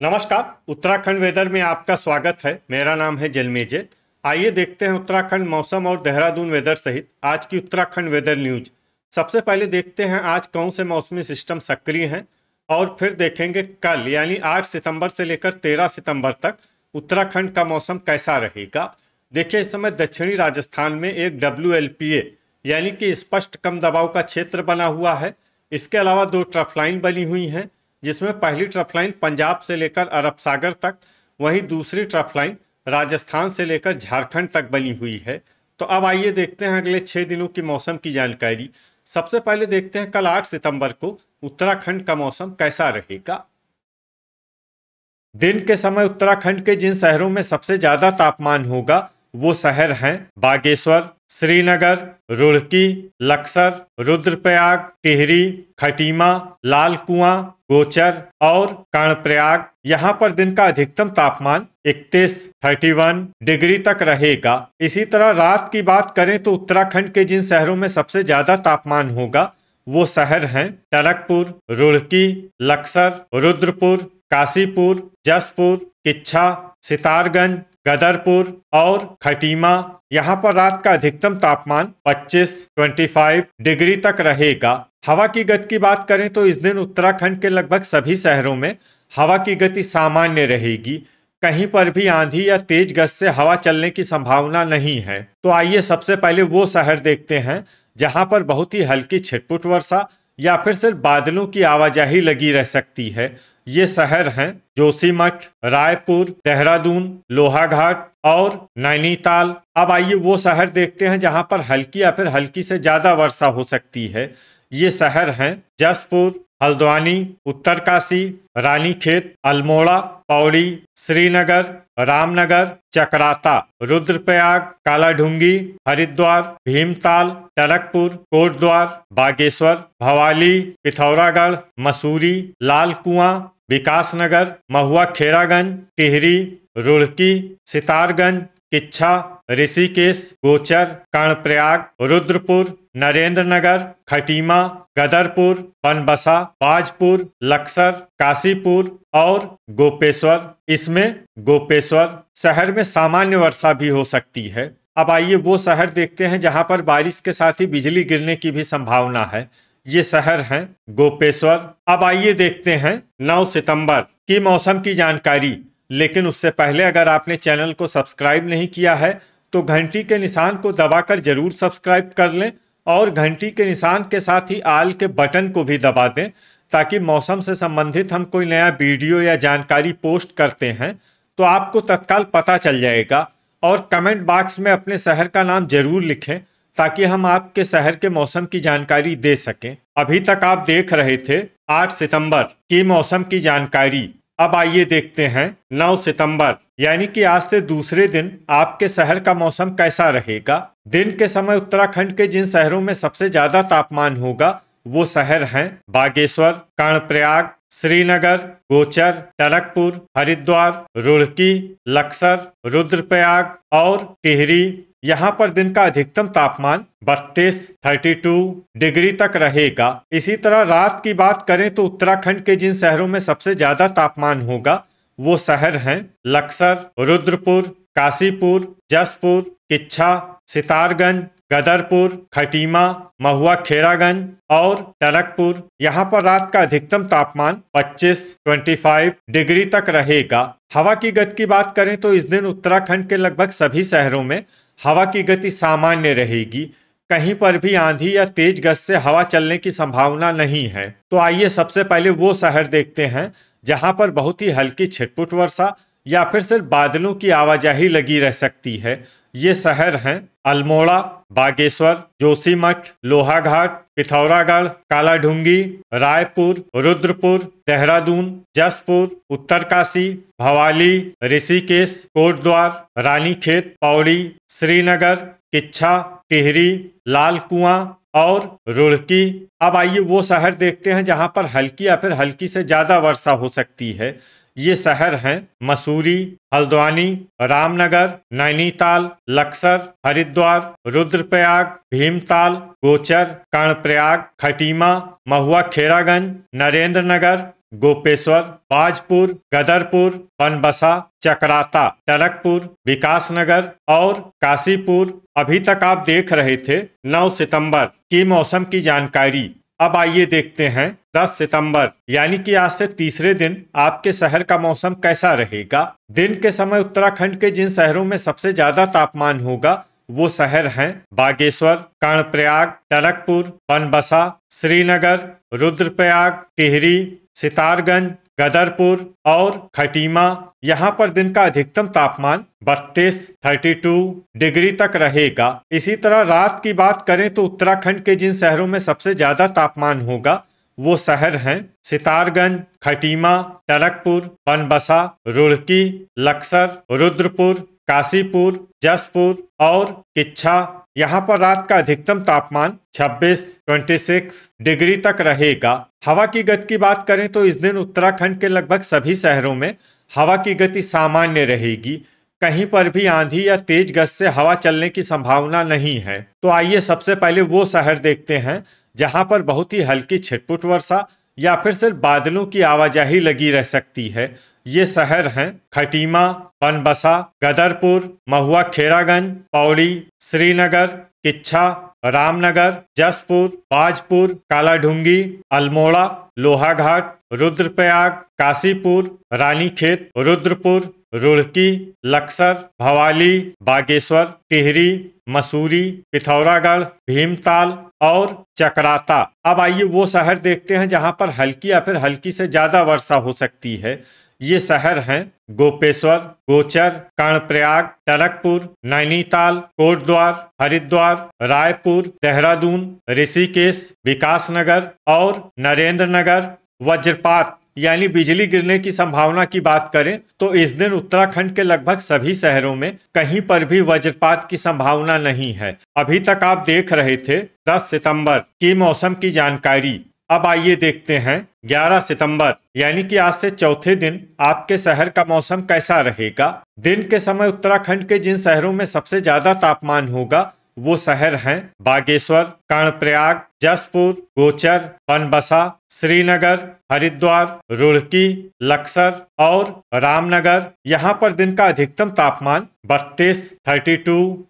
नमस्कार। उत्तराखंड वेदर में आपका स्वागत है। मेरा नाम है जलमेजे। आइए देखते हैं उत्तराखंड मौसम और देहरादून वेदर सहित आज की उत्तराखंड वेदर न्यूज। सबसे पहले देखते हैं आज कौन से मौसमी सिस्टम सक्रिय हैं और फिर देखेंगे कल यानी 8 सितंबर से लेकर 13 सितंबर तक उत्तराखंड का मौसम कैसा रहेगा। देखिए, इस समय दक्षिणी राजस्थान में एक WLPA यानी कि स्पष्ट कम दबाव का क्षेत्र बना हुआ है। इसके अलावा दो ट्रफ लाइन बनी हुई हैं, जिसमें पहली ट्रफ लाइन पंजाब से लेकर अरब सागर तक, वहीं दूसरी ट्रफ लाइन राजस्थान से लेकर झारखंड तक बनी हुई है। तो अब आइए देखते हैं अगले 6 दिनों की मौसम की जानकारी। सबसे पहले देखते हैं कल 8 सितंबर को उत्तराखंड का मौसम कैसा रहेगा। दिन के समय उत्तराखंड के जिन शहरों में सबसे ज्यादा तापमान होगा वो शहर हैं बागेश्वर, श्रीनगर, रुड़की, लक्सर, रुद्रप्रयाग, टिहरी, खटीमा, लाल कुआं, गोचर और कर्णप्रयाग। यहाँ पर दिन का अधिकतम तापमान 31 डिग्री तक रहेगा। इसी तरह रात की बात करें तो उत्तराखंड के जिन शहरों में सबसे ज्यादा तापमान होगा वो शहर हैं टनकपुर, रुड़की, लक्सर, रुद्रपुर, काशीपुर, जसपुर, किच्छा, सितारगंज, गदरपुर और खटीमा। यहाँ पर रात का अधिकतम तापमान 25 डिग्री तक रहेगा। हवा की गति की बात करें तो इस दिन उत्तराखंड के लगभग सभी शहरों में हवा की गति सामान्य रहेगी। कहीं पर भी आंधी या तेज गति से हवा चलने की संभावना नहीं है। तो आइए सबसे पहले वो शहर देखते हैं जहां पर बहुत ही हल्की छिटपुट वर्षा या फिर सिर्फ बादलों की आवाजाही लगी रह सकती है। ये शहर हैं जोशीमठ, रायपुर, देहरादून, लोहाघाट और नैनीताल। अब आइए वो शहर देखते हैं जहां पर हल्की या फिर हल्की से ज्यादा वर्षा हो सकती है। ये शहर हैं जसपुर, हल्द्वानी, उत्तरकाशी, रानीखेत, अल्मोड़ा, पौड़ी, श्रीनगर, रामनगर, चकराता, रुद्रप्रयाग, कालाढूंगी, हरिद्वार, भीमताल, टनकपुर, कोटद्वार, बागेश्वर, भवाली, पिथौरागढ़, मसूरी, लाल कुआं, विकासनगर, महुआ खेरागंज, टिहरी, रुड़की, सितारगंज, किच्छा, ऋषिकेश, गोचर, कर्णप्रयाग, रुद्रपुर, नरेंद्रनगर, खटीमा, गदरपुर, बनबसा, बाजपुर, लक्सर, काशीपुर और गोपेश्वर। इसमें गोपेश्वर शहर में सामान्य वर्षा भी हो सकती है। अब आइए वो शहर देखते हैं जहां पर बारिश के साथ ही बिजली गिरने की भी संभावना है। ये शहर हैं गोपेश्वर। अब आइए देखते हैं 9 सितंबर की मौसम की जानकारी। लेकिन उससे पहले अगर आपने चैनल को सब्सक्राइब नहीं किया है तो घंटी के निशान को दबाकर जरूर सब्सक्राइब कर लें और घंटी के निशान के साथ ही आल के बटन को भी दबा दें, ताकि मौसम से संबंधित हम कोई नया वीडियो या जानकारी पोस्ट करते हैं तो आपको तत्काल पता चल जाएगा। और कमेंट बॉक्स में अपने शहर का नाम जरूर लिखें ताकि हम आपके शहर के मौसम की जानकारी दे सकें। अभी तक आप देख रहे थे 8 सितंबर की मौसम की जानकारी। अब आइए देखते हैं 9 सितंबर यानी कि आज से दूसरे दिन आपके शहर का मौसम कैसा रहेगा। दिन के समय उत्तराखंड के जिन शहरों में सबसे ज्यादा तापमान होगा वो शहर हैं बागेश्वर, कर्णप्रयाग, श्रीनगर, गोचर, टनकपुर, हरिद्वार, रुड़की, लक्सर, रुद्रप्रयाग और टिहरी। यहाँ पर दिन का अधिकतम तापमान 32 डिग्री तक रहेगा। इसी तरह रात की बात करें तो उत्तराखंड के जिन शहरों में सबसे ज्यादा तापमान होगा वो शहर हैं लक्सर, रुद्रपुर, काशीपुर, जसपुर, किच्छा, सितारगंज, गदरपुर, खटीमा, महुआ खेरागंज और टनकपुर। यहाँ पर रात का अधिकतम तापमान 25 डिग्री तक रहेगा। हवा की गति की बात करें तो इस दिन उत्तराखंड के लगभग सभी शहरों में हवा की गति सामान्य रहेगी। कहीं पर भी आंधी या तेज गति से हवा चलने की संभावना नहीं है। तो आइए सबसे पहले वो शहर देखते हैं जहां पर बहुत ही हल्की छिटपुट वर्षा या फिर सिर्फ बादलों की आवाजाही लगी रह सकती है। ये शहर हैं अल्मोड़ा, बागेश्वर, जोशीमठ, लोहाघाट, पिथौरागढ़, कालाढूंगी, रायपुर, रुद्रपुर, देहरादून, जसपुर, उत्तरकाशी, भवाली, ऋषिकेश, कोटद्वार, रानीखेत, पौड़ी, श्रीनगर, किच्छा, टिहरी, लाल कुआं और रुड़की। अब आइए वो शहर देखते हैं जहां पर हल्की या फिर हल्की से ज्यादा वर्षा हो सकती है। ये शहर हैं मसूरी, हल्द्वानी, रामनगर, नैनीताल, लक्सर, हरिद्वार, रुद्रप्रयाग, भीमताल, गोचर, कर्णप्रयाग, खटीमा, महुआ खेरागंज, नरेंद्रनगर, गोपेश्वर, बाजपुर, गदरपुर, बनबसा, चकराता, टनकपुर, विकासनगर और काशीपुर। अभी तक आप देख रहे थे 9 सितंबर की मौसम की जानकारी। अब आइए देखते हैं 10 सितंबर यानी कि आज से तीसरे दिन आपके शहर का मौसम कैसा रहेगा। दिन के समय उत्तराखंड के जिन शहरों में सबसे ज्यादा तापमान होगा वो शहर हैं बागेश्वर, कर्णप्रयाग, टनकपुर, बनबसा, श्रीनगर, रुद्रप्रयाग, टिहरी, सितारगंज, गदरपुर और खटीमा। यहाँ पर दिन का अधिकतम तापमान 32 डिग्री तक रहेगा। इसी तरह रात की बात करें तो उत्तराखंड के जिन शहरों में सबसे ज्यादा तापमान होगा वो शहर हैं सितारगंज, खटीमा, टनकपुर, बनबसा, रुड़की, लक्सर, रुद्रपुर, काशीपुर, जसपुर और किच्छा। यहाँ पर रात का अधिकतम तापमान 26 डिग्री तक रहेगा। हवा की गति की बात करें तो इस दिन उत्तराखंड के लगभग सभी शहरों में हवा की गति सामान्य रहेगी। कहीं पर भी आंधी या तेज गति से हवा चलने की संभावना नहीं है। तो आइए सबसे पहले वो शहर देखते हैं जहां पर बहुत ही हल्की छिटपुट वर्षा या फिर सिर्फ बादलों की आवाजाही लगी रह सकती है। ये शहर हैं खटीमा, बनबसा, गदरपुर, महुआ खेरागंज, पौड़ी, श्रीनगर, किच्छा, रामनगर, जसपुर, बाजपुर, कालाढूंगी, अल्मोड़ा, लोहाघाट, रुद्रप्रयाग, काशीपुर, रानीखेत, रुद्रपुर, रुड़की, लक्सर, भवाली, बागेश्वर, टिहरी, मसूरी, पिथौरागढ़, भीमताल और चकराता। अब आइए वो शहर देखते हैं जहां पर हल्की या फिर हल्की से ज्यादा वर्षा हो सकती है। ये शहर हैं गोपेश्वर, गोचर, कर्णप्रयाग, टनकपुर, नैनीताल, कोटद्वार, हरिद्वार, रायपुर, देहरादून, ऋषिकेश, विकासनगर और नरेंद्रनगर। वज्रपात यानी बिजली गिरने की संभावना की बात करें तो इस दिन उत्तराखंड के लगभग सभी शहरों में कहीं पर भी वज्रपात की संभावना नहीं है। अभी तक आप देख रहे थे 10 सितंबर की मौसम की जानकारी। अब आइए देखते हैं 11 सितंबर यानी कि आज से चौथे दिन आपके शहर का मौसम कैसा रहेगा। दिन के समय उत्तराखंड के जिन शहरों में सबसे ज्यादा तापमान होगा वो शहर हैं बागेश्वर, कर्णप्रयाग, जसपुर, गोचर, बनबसा, श्रीनगर, हरिद्वार, रुड़की, लक्सर और रामनगर। यहाँ पर दिन का अधिकतम तापमान 32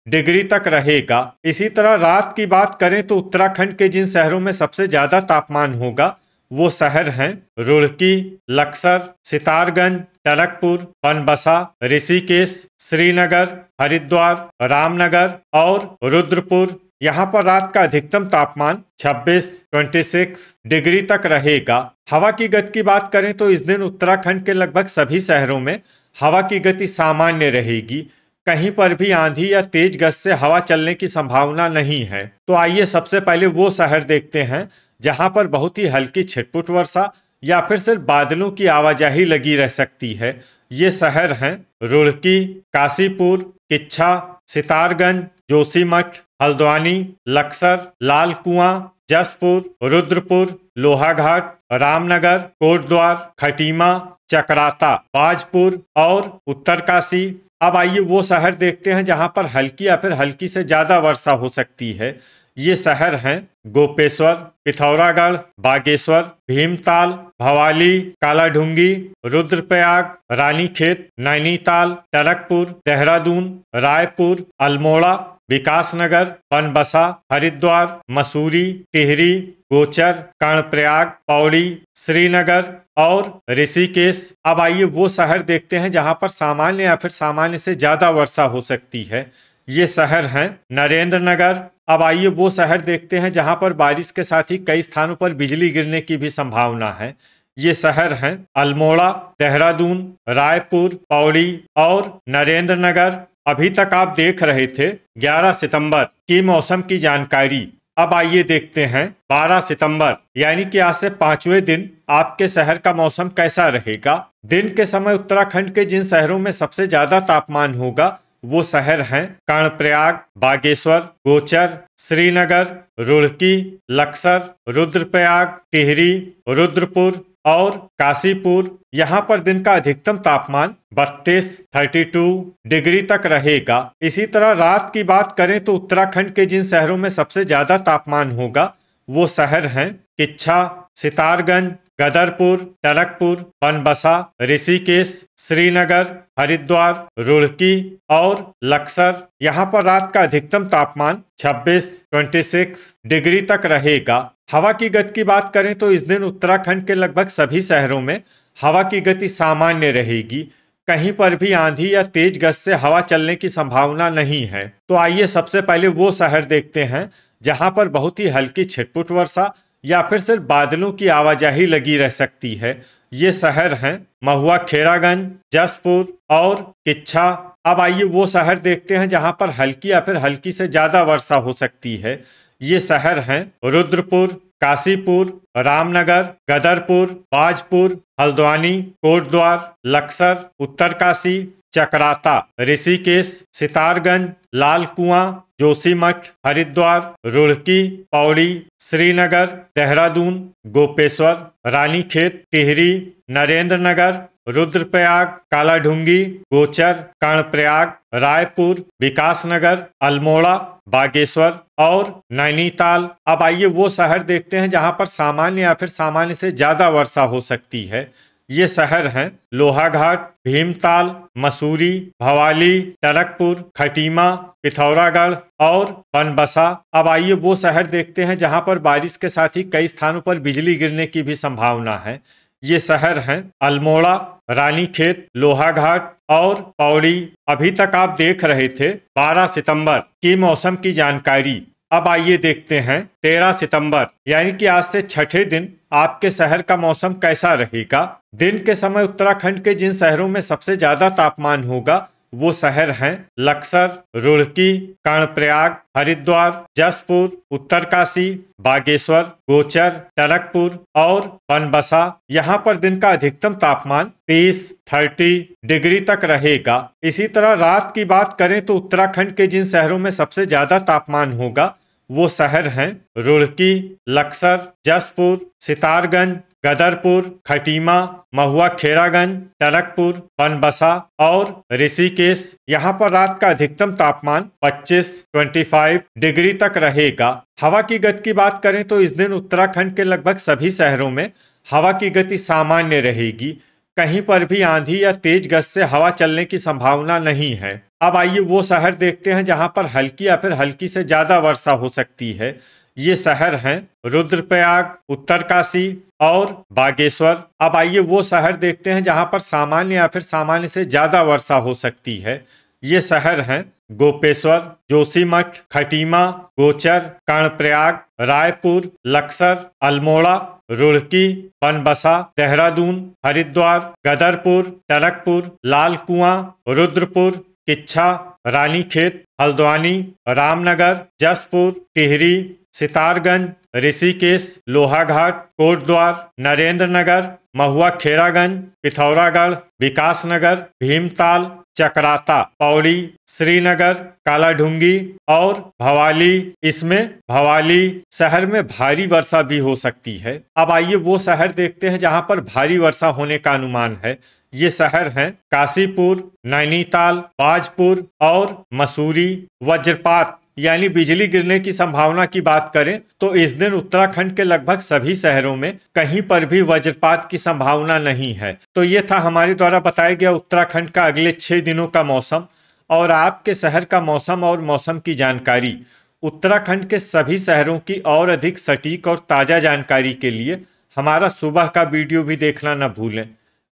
डिग्री तक रहेगा। इसी तरह रात की बात करें तो उत्तराखंड के जिन शहरों में सबसे ज्यादा तापमान होगा वो शहर हैं रुड़की, लक्सर, सितारगंज, टनकपुर, बनबसा, ऋषिकेश, श्रीनगर, हरिद्वार, रामनगर और रुद्रपुर। यहाँ पर रात का अधिकतम तापमान 26 डिग्री तक रहेगा। हवा की गति की बात करें तो इस दिन उत्तराखंड के लगभग सभी शहरों में हवा की गति सामान्य रहेगी। कहीं पर भी आंधी या तेज गति से हवा चलने की संभावना नहीं है। तो आइए सबसे पहले वो शहर देखते हैं जहां पर बहुत ही हल्की छिटपुट वर्षा या फिर सिर्फ बादलों की आवाजाही लगी रह सकती है। ये शहर हैं रुड़की, काशीपुर, किच्छा, सितारगंज, जोशीमठ, हल्द्वानी, लक्सर, लाल कुआं, जसपुर, रुद्रपुर, लोहाघाट, रामनगर, कोटद्वार, खटीमा, चकराता, बाजपुर और उत्तरकाशी। अब आइए वो शहर देखते हैं जहां पर हल्की या फिर हल्की से ज्यादा वर्षा हो सकती है। ये शहर हैं गोपेश्वर, पिथौरागढ़, बागेश्वर, भीमताल, भवाली, कालाढूंगी, रुद्रप्रयाग, रानीखेत, नैनीताल, टनकपुर, देहरादून, रायपुर, अल्मोड़ा, विकासनगर, बनबसा, हरिद्वार, मसूरी, टिहरी, गोचर, कर्णप्रयाग, पौड़ी, श्रीनगर और ऋषिकेश। अब आइए वो शहर देखते हैं जहां पर सामान्य या फिर सामान्य से ज्यादा वर्षा हो सकती है। ये शहर हैं नरेंद्रनगर। अब आइए वो शहर देखते हैं जहां पर बारिश के साथ ही कई स्थानों पर बिजली गिरने की भी संभावना है। ये शहर हैं अल्मोड़ा, देहरादून, रायपुर, पौड़ी और नरेंद्रनगर। अभी तक आप देख रहे थे 11 सितंबर की मौसम की जानकारी। अब आइए देखते हैं 12 सितंबर यानी कि आज से 5वें दिन आपके शहर का मौसम कैसा रहेगा। दिन के समय उत्तराखंड के जिन शहरों में सबसे ज्यादा तापमान होगा वो शहर हैं कर्णप्रयाग, बागेश्वर, गोचर, श्रीनगर, रुड़की, लक्सर, रुद्रप्रयाग, टिहरी, रुद्रपुर और काशीपुर। यहाँ पर दिन का अधिकतम तापमान 32 डिग्री तक रहेगा। इसी तरह रात की बात करें तो उत्तराखंड के जिन शहरों में सबसे ज्यादा तापमान होगा वो शहर हैं किच्छा, सितारगंज, गदरपुर, टनकपुर, बनबसा, ऋषिकेश, श्रीनगर, हरिद्वार, रुड़की और लक्सर। यहाँ पर रात का अधिकतम तापमान 26 डिग्री तक रहेगा। हवा की गति की बात करें तो इस दिन उत्तराखंड के लगभग सभी शहरों में हवा की गति सामान्य रहेगी। कहीं पर भी आंधी या तेज गति से हवा चलने की संभावना नहीं है। तो आइए सबसे पहले वो शहर देखते हैं जहां पर बहुत ही हल्की छिटपुट वर्षा या फिर सिर्फ बादलों की आवाजाही लगी रह सकती है। ये शहर हैं महुआ, खेरागंज, जसपुर और किच्छा। अब आइए वो शहर देखते हैं जहां पर हल्की या फिर हल्की से ज्यादा वर्षा हो सकती है। ये शहर हैं रुद्रपुर, काशीपुर, रामनगर, गदरपुर, बाजपुर, हल्द्वानी, कोटद्वार, लक्सर, उत्तरकाशी, चकराता, ऋषिकेश, सितारगंज, लाल कुआं, जोशीमठ, हरिद्वार, रुड़की, पौड़ी, श्रीनगर, देहरादून, गोपेश्वर, रानीखेत, टिहरी, नरेंद्रनगर, रुद्रप्रयाग, कालाढूंगी, गोचर, कर्णप्रयाग, रायपुर, विकासनगर, अल्मोड़ा, बागेश्वर और नैनीताल। अब आइए वो शहर देखते हैं जहां पर सामान्य या फिर सामान्य से ज्यादा वर्षा हो सकती है। ये शहर हैं लोहाघाट, भीमताल, मसूरी, भवाली, टनकपुर, खटीमा, पिथौरागढ़ और बनबसा। अब आइए वो शहर देखते हैं जहां पर बारिश के साथ ही कई स्थानों पर बिजली गिरने की भी संभावना है। ये शहर हैं अल्मोड़ा, रानीखेत, लोहाघाट और पौड़ी। अभी तक आप देख रहे थे 12 सितंबर की मौसम की जानकारी। अब आइए देखते हैं 13 सितंबर यानी कि आज से छठे दिन आपके शहर का मौसम कैसा रहेगा। दिन के समय उत्तराखंड के जिन शहरों में सबसे ज्यादा तापमान होगा वो शहर हैं लक्सर, रुड़की, कर्णप्रयाग, हरिद्वार, जसपुर, उत्तरकाशी, बागेश्वर, गोचर, टनकपुर और बनबसा। यहाँ पर दिन का अधिकतम तापमान 30 डिग्री तक रहेगा। इसी तरह रात की बात करें तो उत्तराखंड के जिन शहरों में सबसे ज्यादा तापमान होगा वो शहर हैं रुड़की, लक्सर, जसपुर, सितारगंज, गदरपुर, खटीमा, महुआ, खेरागंज, टनकपुर, बनबसा और ऋषिकेश। यहाँ पर रात का अधिकतम तापमान 25 डिग्री तक रहेगा। हवा की गति की बात करें तो इस दिन उत्तराखंड के लगभग सभी शहरों में हवा की गति सामान्य रहेगी। कहीं पर भी आंधी या तेज गति से हवा चलने की संभावना नहीं है। अब आइए वो शहर देखते हैं जहां पर हल्की या फिर हल्की से ज्यादा वर्षा हो सकती है। ये शहर हैं रुद्रप्रयाग, उत्तरकाशी और बागेश्वर। अब आइए वो शहर देखते हैं जहां पर सामान्य या फिर सामान्य से ज्यादा वर्षा हो सकती है। ये शहर हैं गोपेश्वर, जोशीमठ, खटीमा, गोचर, कर्णप्रयाग, रायपुर, लक्सर, अल्मोड़ा, रुड़की, बनबसा, देहरादून, हरिद्वार, गदरपुर, टनकपुर, लाल कुआं, रुद्रपुर, किच्छा, रानीखेत, हल्द्वानी, रामनगर, जसपुर, टिहरी, सितारगंज, ऋषिकेश, लोहाघाट, कोटद्वार, नरेंद्रनगर, महुआ, खेरागंज, पिथौरागढ़, विकासनगर, भीमताल, चकराता, पौड़ी, श्रीनगर, कालाढूंगी और भवाली। इसमें भवाली शहर में भारी वर्षा भी हो सकती है। अब आइए वो शहर देखते हैं जहां पर भारी वर्षा होने का अनुमान है। ये शहर हैं काशीपुर, नैनीताल, बाजपुर और मसूरी। वज्रपात यानी बिजली गिरने की संभावना की बात करें तो इस दिन उत्तराखंड के लगभग सभी शहरों में कहीं पर भी वज्रपात की संभावना नहीं है। तो ये था हमारे द्वारा बताया गया उत्तराखंड का अगले 6 दिनों का मौसम और आपके शहर का मौसम और मौसम की जानकारी। उत्तराखंड के सभी शहरों की और अधिक सटीक और ताज़ा जानकारी के लिए हमारा सुबह का वीडियो भी देखना न भूलें।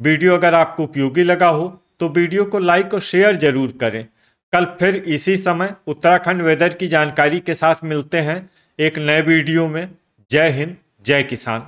वीडियो अगर आपको उपयोगी लगा हो तो वीडियो को लाइक और शेयर जरूर करें। कल फिर इसी समय उत्तराखंड वेदर की जानकारी के साथ मिलते हैं एक नए वीडियो में। जय हिंद, जय किसान।